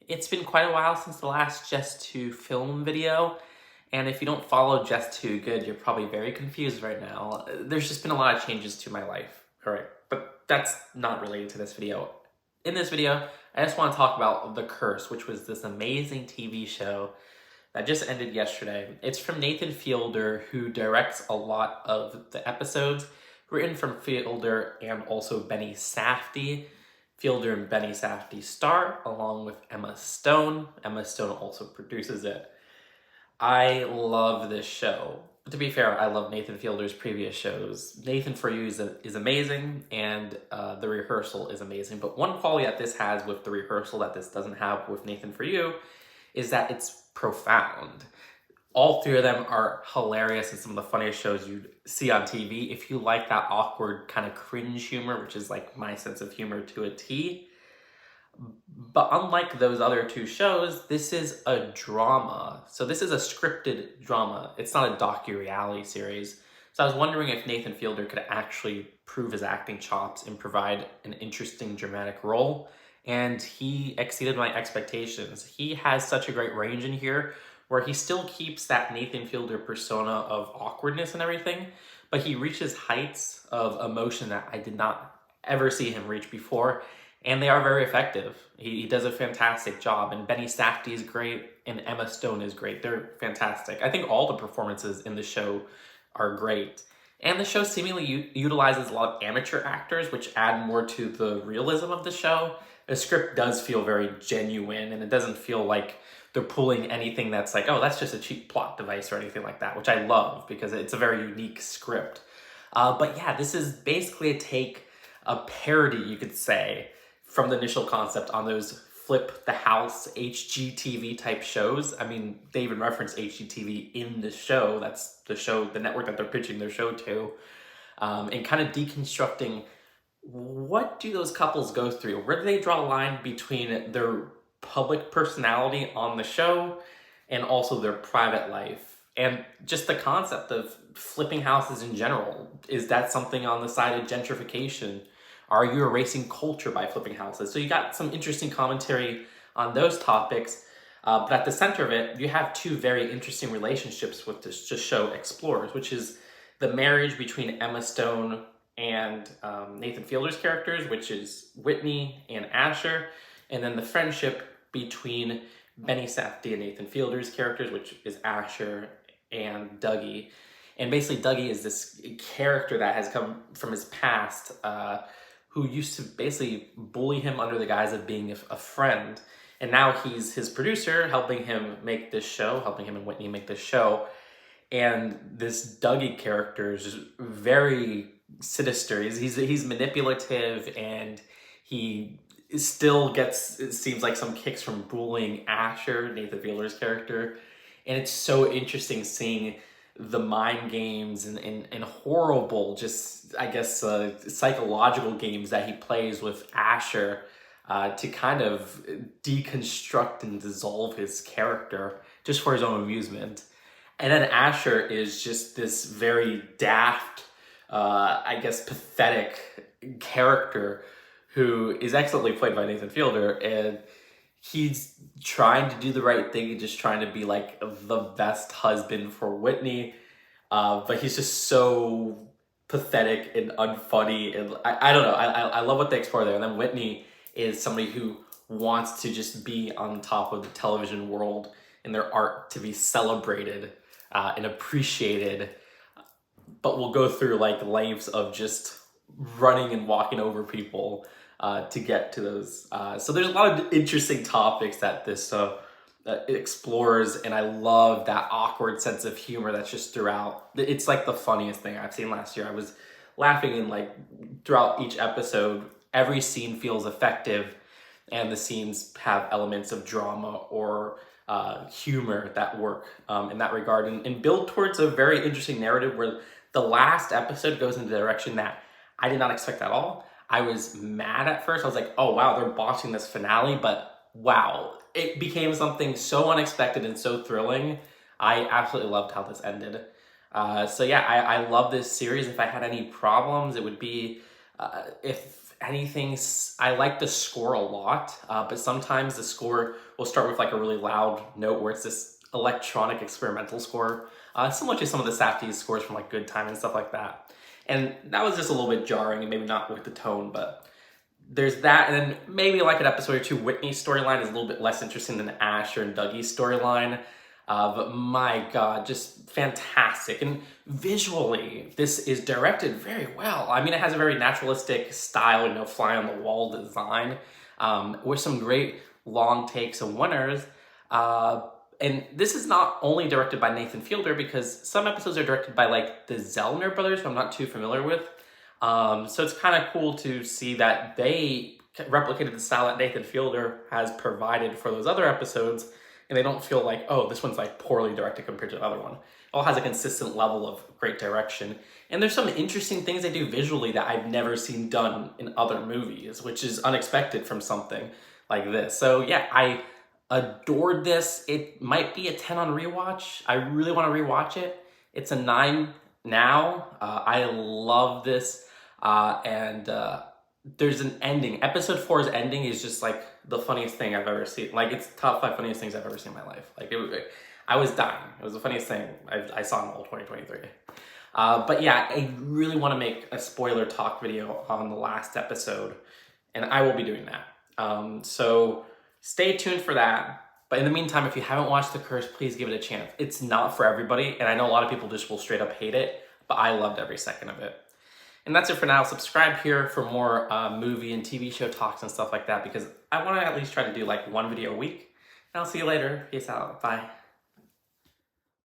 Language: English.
It's been quite a while since the last Just to Film video, and if you don't follow Just Too Good, you're probably very confused right now. There's just been a lot of changes to my life. Alright, but that's not related to this video. In this video, I just want to talk about The Curse, which was this amazing TV show that just ended yesterday. It's from Nathan Fielder, who directs a lot of the episodes, written from Fielder and also Benny Safdie. Fielder and Benny Safdie star, along with Emma Stone. Emma Stone also produces it. I love this show. To be fair, I love Nathan Fielder's previous shows. Nathan For You is amazing, and The Rehearsal is amazing. But one quality that this has with The Rehearsal that this doesn't have with Nathan For You is that it's profound. All three of them are hilarious and some of the funniest shows you'd see on TV. If you like that awkward kind of cringe humor, which is like my sense of humor to a T. But unlike those other two shows, this is a drama. So this is a scripted drama. It's not a docu-reality series. So I was wondering if Nathan Fielder could actually prove his acting chops and provide an interesting dramatic role. And he exceeded my expectations. He has such a great range in here where he still keeps that Nathan Fielder persona of awkwardness and everything, but he reaches heights of emotion that I did not ever see him reach before, and they are very effective. He does a fantastic job, and Benny Safdie is great, and Emma Stone is great. They're fantastic. I think all the performances in the show are great. And the show seemingly utilizes a lot of amateur actors, which add more to the realism of the show. The script does feel very genuine, and it doesn't feel like they're pulling anything that's like, oh, that's just a cheap plot device or anything like that, which I love because it's a very unique script. But yeah, this is basically a parody, you could say, from the initial concept on those Flip the House HGTV type shows. I mean, they even reference HGTV in the show. That's the show, the network that they're pitching their show to. And kind of deconstructing what do those couples go through? Where do they draw a line between their public personality on the show and also their private life? And just the concept of flipping houses in general. Is that something on the side of gentrification? Are you erasing culture by flipping houses? So you got some interesting commentary on those topics. But at the center of it, you have two very interesting relationships with this show explores, which is the marriage between Emma Stone and Nathan Fielder's characters, which is Whitney and Asher, and then the friendship between Benny Safdie and Nathan Fielder's characters, which is Asher and Dougie. And basically, Dougie is this character that has come from his past, who used to basically bully him under the guise of being a friend. And now he's his producer, helping him make this show, helping him and Whitney make this show. And this Dougie character is just very sinister. He's manipulative, and he still gets, it seems like, some kicks from bullying Asher, Nathan Fielder's character. And it's so interesting seeing the mind games and horrible, just, I guess, psychological games that he plays with Asher to kind of deconstruct and dissolve his character just for his own amusement. And then Asher is just this very daft, I guess, pathetic character who is excellently played by Nathan Fielder, and he's trying to do the right thing and just trying to be like the best husband for Whitney, but he's just so pathetic and unfunny, and I don't know, I love what they explore there. And then Whitney is somebody who wants to just be on top of the television world and their art to be celebrated and appreciated, but will go through like lengths of just running and walking over people to get to those. So there's a lot of interesting topics that this explores, and I love that awkward sense of humor that's just throughout. It's like the funniest thing I've seen last year. I was laughing, and like throughout each episode, every scene feels effective, and the scenes have elements of drama or humor that work in that regard, and build towards a very interesting narrative where the last episode goes in the direction that I did not expect at all. I was mad at first. I was like, oh wow, they're botching this finale, but wow, it became something so unexpected and so thrilling. I absolutely loved how this ended. So yeah, I love this series. If I had any problems, it would be if anything, I like the score a lot, but sometimes the score will start with like a really loud note where it's this electronic experimental score, similar to some of the Safdie scores from like Good Time and stuff like that. And that was just a little bit jarring, and maybe not with the tone, but there's that. And then maybe like an episode or two, Whitney's storyline is a little bit less interesting than Asher and Dougie's storyline. But my God, just fantastic. And visually, this is directed very well. I mean, it has a very naturalistic style, you know, fly on the wall design, with some great long takes and winners. And this is not only directed by Nathan Fielder, because some episodes are directed by like the Zellner brothers, who I'm not too familiar with. So it's kind of cool to see that they replicated the style that Nathan Fielder has provided for those other episodes, and they don't feel like, oh, this one's like poorly directed compared to the other one. It all has a consistent level of great direction. And there's some interesting things they do visually that I've never seen done in other movies, which is unexpected from something like this. So yeah, I adored this. It might be a 10 on rewatch. I really want to rewatch it. It's a 9 now. I love this. And there's an ending. Episode 4's ending is just like the funniest thing I've ever seen. Like, it's top 5 funniest things I've ever seen in my life. Like, I was dying. It was the funniest thing I saw in all 2023. But yeah, I really want to make a spoiler talk video on the last episode, and I will be doing that. So stay tuned for that. But in the meantime, if you haven't watched The Curse, please give it a chance. It's not for everybody, and I know a lot of people just will straight up hate it, but I loved every second of it. And that's it for now. Subscribe here for more movie and TV show talks and stuff like that, because I want to at least try to do like one video a week. And I'll see you later. Peace out. Bye.